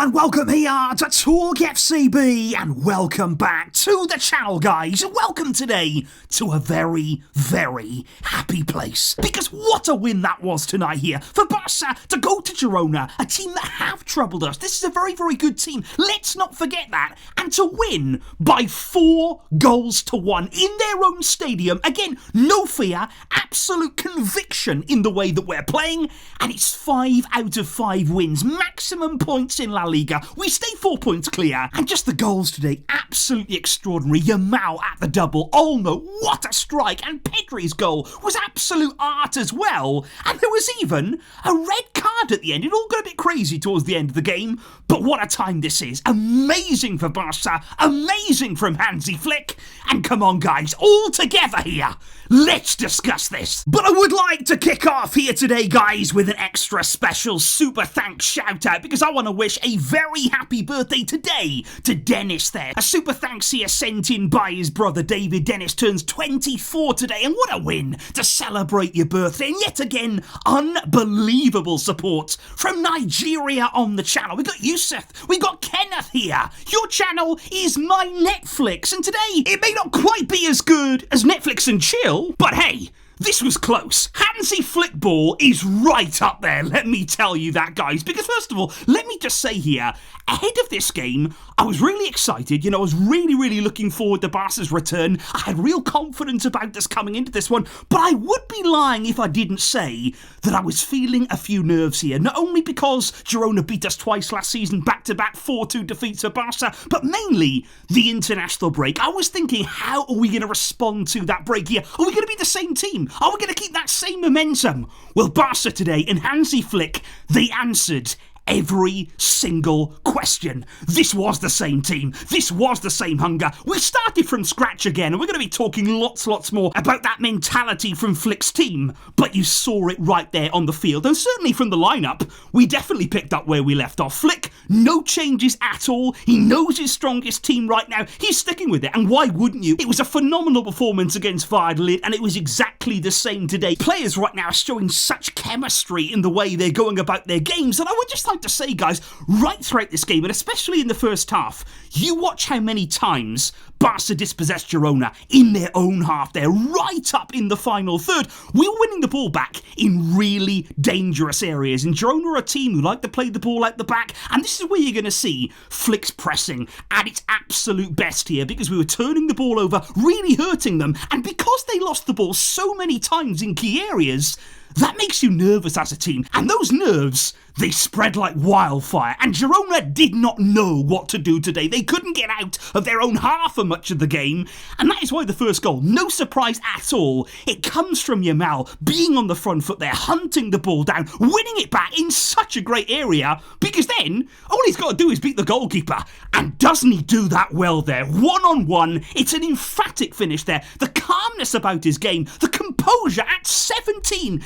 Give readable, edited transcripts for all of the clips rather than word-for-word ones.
Hello and welcome here to TalkFCB and welcome back to the channel, guys, and welcome today to a very, very happy place, because what a win that was tonight here for Barça to go to Girona, a team that have troubled us. This is a very, very good team, let's not forget that, and to win by 4 goals to 1 in their own stadium. Again, no fear, absolute conviction in the way that we're playing, and it's 5 out of 5 wins, maximum points in La Liga. We stay 4 points clear, and just the goals today, absolutely extraordinary. Yamal at the double, Olmo, what a strike, and Pedri's goal was absolute art as well, and there was even a red card at the end. It all got a bit crazy towards the end of the game, but what a time this is. Amazing for Barça, amazing from Hansi Flick, and come on guys, all together here, let's discuss this. But I would like to kick off here today, guys, with an extra special super thanks shout out, because I want to wish a very happy birthday today to Dennis there. A super thanks here sent in by his brother David. Dennis turns 24 today, and what a win to celebrate your birthday. And yet again, unbelievable support from Nigeria on the channel. We got Yusuf, we got Kenneth here. Your channel is my Netflix, and today it may not quite be as good as Netflix and chill, but hey, this was close. Hansi Flick ball is right up there, let me tell you that, guys. Because first of all, let me just say here, ahead of this game, I was really excited. I was really looking forward to Barca's return. I had real confidence about this coming into this one, but I would be lying if I didn't say that I was feeling a few nerves here. Not only because Girona beat us twice last season, back-to-back 4-2 defeats for Barca, but mainly the international break. I was thinking, how are we going to respond to that break here? Are we going to be the same team? Are we going to keep that same momentum? Well, Barca today and Hansi Flick, they answered every single question. This was the same team. This was the same hunger. We started from scratch again, and we're going to be talking lots more about that mentality from Flick's team, but you saw it right there on the field, and certainly from the lineup, we definitely picked up where we left off. Flick, no changes at all. He knows his strongest team right now. He's sticking with it, and why wouldn't you? It was a phenomenal performance against Valladolid, and it was exactly the same today. Players right now are showing such chemistry in the way they're going about their games, and I would just like to say, guys, right throughout this game, and especially in the first half, you watch how many times Barca dispossessed Girona in their own half there, right up in the final third. We were winning the ball back in really dangerous areas, and Girona are a team who like to play the ball out the back, and this is where you're going to see Flick's pressing at its absolute best here, because we were turning the ball over, really hurting them, and because they lost the ball so many times in key areas, that makes you nervous as a team, and those nerves, they spread like wildfire, and Girona did not know what to do today. They couldn't get out of their own half for much of the game, and that is why the first goal, no surprise at all, it comes from Yamal being on the front foot there, hunting the ball down, winning it back in such a great area, because then all he's got to do is beat the goalkeeper, and doesn't he do that well there? One-on-one, it's an emphatic finish there, the calmness about his game, the composure at 17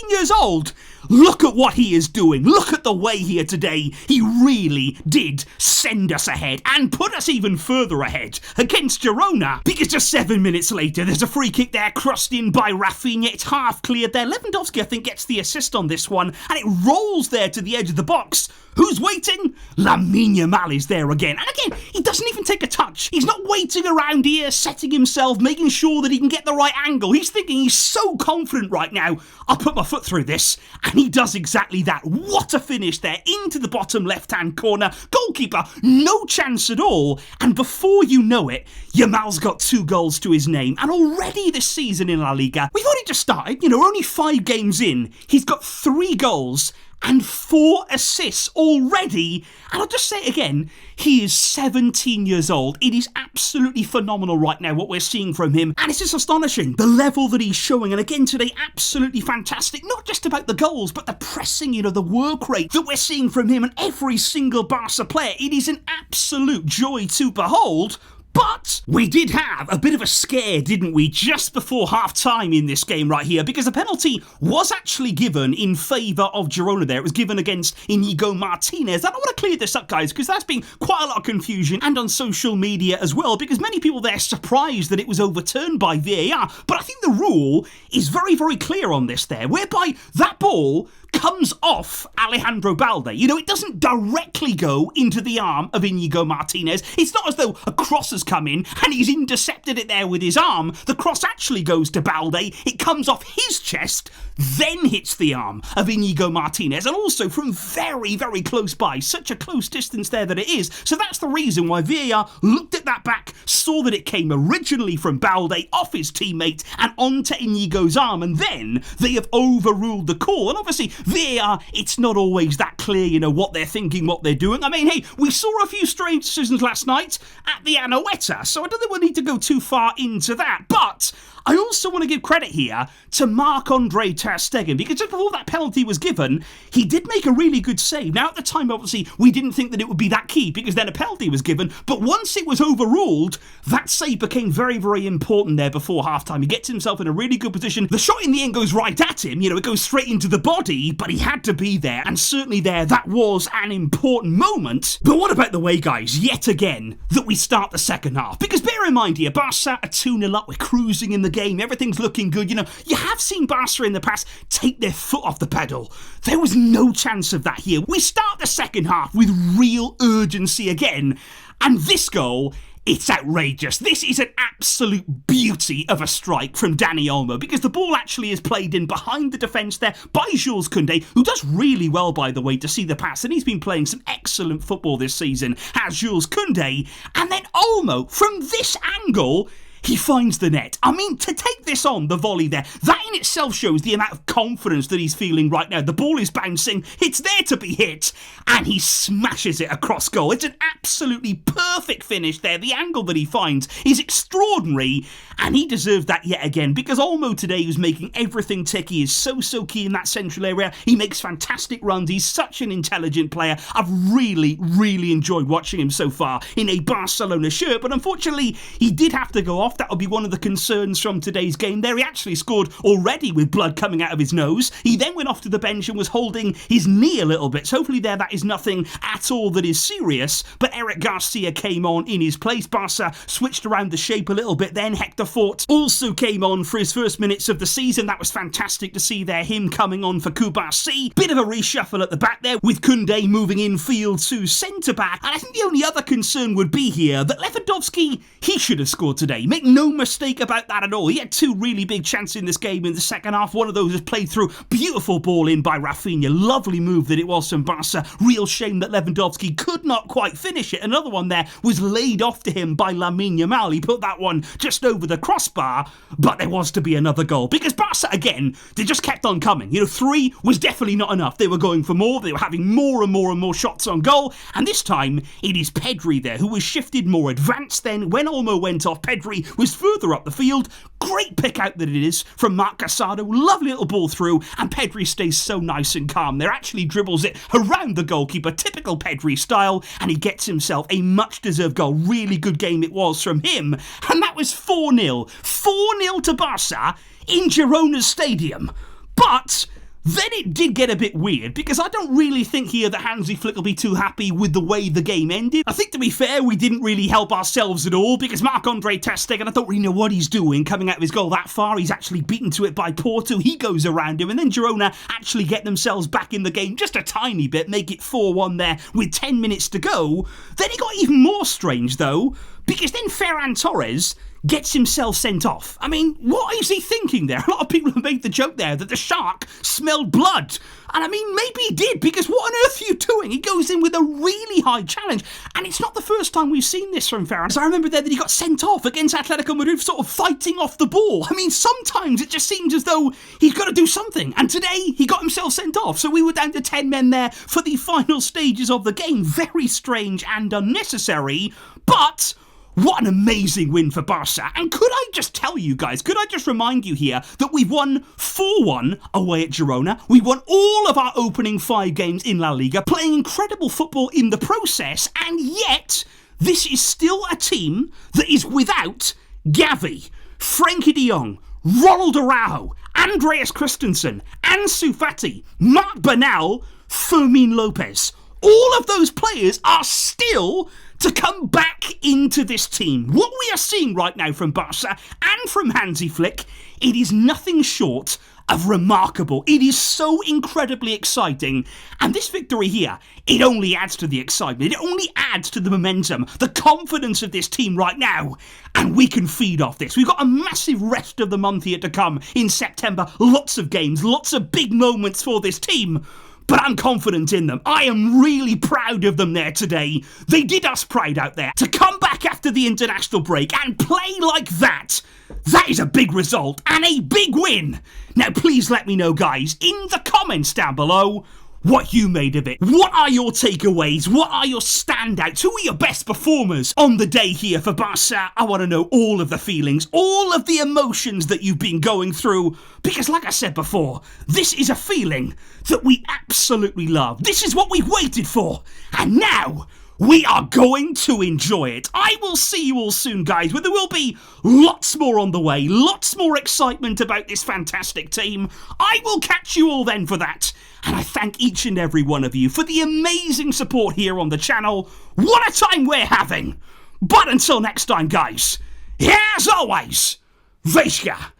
years old. Look at what he is doing. Look at the way here today. He really did send us ahead and put us even further ahead against Girona, because just 7 minutes later, there's a free kick there crossed in by Rafinha. It's half cleared there. Lewandowski, I think, gets the assist on this one, and it rolls there to the edge of the box. Who's waiting? Lamine Yamal is there again. And again, he doesn't even take a touch. He's not waiting around here, setting himself, making sure that he can get the right angle. He's thinking he's so confident right now. I'll put my foot through this. And he does exactly that. What a finish there into the bottom left-hand corner. Goalkeeper, no chance at all. And before you know it, Yamal's got 2 goals to his name. And already this season in La Liga, we've only just started, we're only 5 games in. He's got 3 goals and 4 assists already, and I'll just say it again, he is 17 years old. It is absolutely phenomenal right now what we're seeing from him, and it's just astonishing, the level that he's showing, and again today, absolutely fantastic, not just about the goals, but the pressing, the work rate that we're seeing from him and every single Barca player. It is an absolute joy to behold. But we did have a bit of a scare, didn't we, just before half-time in this game right here, because a penalty was actually given in favour of Girona there. It was given against Inigo Martinez. And I want to clear this up, guys, because that's been quite a lot of confusion, and on social media as well, because many people there are surprised that it was overturned by VAR. But I think the rule is very, very clear on this there, whereby that ball comes off Alejandro Balde. You know, it doesn't directly go into the arm of Inigo Martinez. It's not as though a cross has come in and he's intercepted it there with his arm. The cross actually goes to Balde. It comes off his chest, then hits the arm of Inigo Martinez, and also from very, very close by. Such a close distance there that it is. So that's the reason why VAR looked at that back, saw that it came originally from Balde, off his teammate, and onto Inigo's arm, and then they have overruled the call. And obviously, VAR, it's not always that clear, you know, what they're thinking, what they're doing. I mean, hey, we saw a few strange decisions last night at the Anoeta, so I don't think we need to go too far into that. But I also want to give credit here to Marc-Andre ter Stegen, because just before that penalty was given, he did make a really good save. Now, at the time, obviously, we didn't think that it would be that key, because then a penalty was given, but once it was overruled, that save became very, very important there before half-time. He gets himself in a really good position. The shot in the end goes right at him, you know, it goes straight into the body, but he had to be there, and certainly there, that was an important moment. But what about the way, guys, yet again, that we start the second half? Because bear in mind here, Barça are 2-0 up, we're cruising in the game, everything's looking good. You know, you have seen Barca in the past take their foot off the pedal. There was no chance of that here. We start the second half with real urgency again, and this goal, it's outrageous. This is an absolute beauty of a strike from Dani Olmo, because the ball actually is played in behind the defence there by Jules Koundé, who does really well, by the way, to see the pass, and he's been playing some excellent football this season as Jules Koundé, and then Olmo, from this angle, he finds the net. I mean, to take this on, the volley there, that in itself shows the amount of confidence that he's feeling right now. The ball is bouncing, it's there to be hit, and he smashes it across goal. It's an absolutely perfect finish there. The angle that he finds is extraordinary, and he deserved that yet again, because Olmo today was making everything tick. He is so key in that central area. He makes fantastic runs. He's such an intelligent player. I've really enjoyed watching him so far in a Barcelona shirt, but unfortunately, he did have to go off. That would be one of the concerns from today's game there. He actually scored already with blood coming out of his nose. He then went off to the bench and was holding his knee a little bit. So hopefully there, that is nothing at all that is serious. But Eric Garcia came on in his place. Barca switched around the shape a little bit. Then Hector Fort also came on for his first minutes of the season. That was fantastic to see there, him coming on for Kubasi. Bit of a reshuffle at the back there, with Koundé moving infield to centre-back. And I think the only other concern would be here that Lewandowski, he should have scored today. Make no mistake about that at all. He had two really big chances in this game in the second half. One of those was played through. Beautiful ball in by Rafinha. Lovely move that it was from Barca. Real shame that Lewandowski could not quite finish it. Another one there was laid off to him by Lamine Yamal. He put that one just over the crossbar, but there was to be another goal, because Barca, again, they just kept on coming. You know, 3 was definitely not enough. They were going for more. They were having more and more shots on goal, and this time it is Pedri there who was shifted more advanced. Then when Olmo went off, Pedri was further up the field. Great pick out that it is from Marc Casado. Lovely little ball through, and Pedri stays so nice and calm there. Actually dribbles it around the goalkeeper, typical Pedri style, and he gets himself a much deserved goal. Really good game it was from him, and that was 4-0. 4-0 to Barca in Girona's stadium. But then it did get a bit weird, because I don't really think here that Hansi Flick will be too happy with the way the game ended. I think, to be fair, we didn't really help ourselves at all, because Marc-Andre ter Stegen, I don't really know what he's doing coming out of his goal that far. He's actually beaten to it by Porto. He goes around him, and then Girona actually get themselves back in the game just a tiny bit, make it 4-1 there with 10 minutes to go. Then it got even more strange, though, because then Ferran Torres gets himself sent off. I mean, what is he thinking there? A lot of people have made the joke there that the shark smelled blood. And I mean, maybe he did, because what on earth are you doing? He goes in with a really high challenge. And it's not the first time we've seen this from Ferran. I remember there that he got sent off against Atletico Madrid, sort of fighting off the ball. I mean, sometimes it just seems as though he's got to do something. And today, he got himself sent off. So we were down to 10 men there for the final stages of the game. Very strange and unnecessary, but what an amazing win for Barca. And could I just tell you guys, could I just remind you here that we've won 4-1 away at Girona. We won all of our opening 5 games in La Liga, playing incredible football in the process, and yet this is still a team that is without Gavi, Frenkie de Jong, Ronald Araujo, Andreas Christensen, Ansu Fati, Marc Bernal, Fermin Lopez. All of those players are still to come back into this team. What we are seeing right now from Barca and from Hansi Flick, it is nothing short of remarkable. It is so incredibly exciting. And this victory here, it only adds to the excitement. It only adds to the momentum, the confidence of this team right now. And we can feed off this. We've got a massive rest of the month here to come in September. Lots of games, lots of big moments for this team. But I'm confident in them. I am really proud of them there today. They did us proud out there. To come back after the international break and play like that, that is a big result and a big win. Now, please let me know, guys, in the comments down below, what you made of it. What are your takeaways? What are your standouts? Who are your best performers on the day here for Barca? I want to know all of the feelings, all of the emotions that you've been going through. Because like I said before, this is a feeling that we absolutely love. This is what we've waited for. And now we are going to enjoy it. I will see you all soon, guys, where there will be lots more on the way, lots more excitement about this fantastic team. I will catch you all then for that. And I thank each and every one of you for the amazing support here on the channel. What a time we're having. But until next time, guys, as always, Vejka,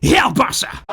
Real Barça.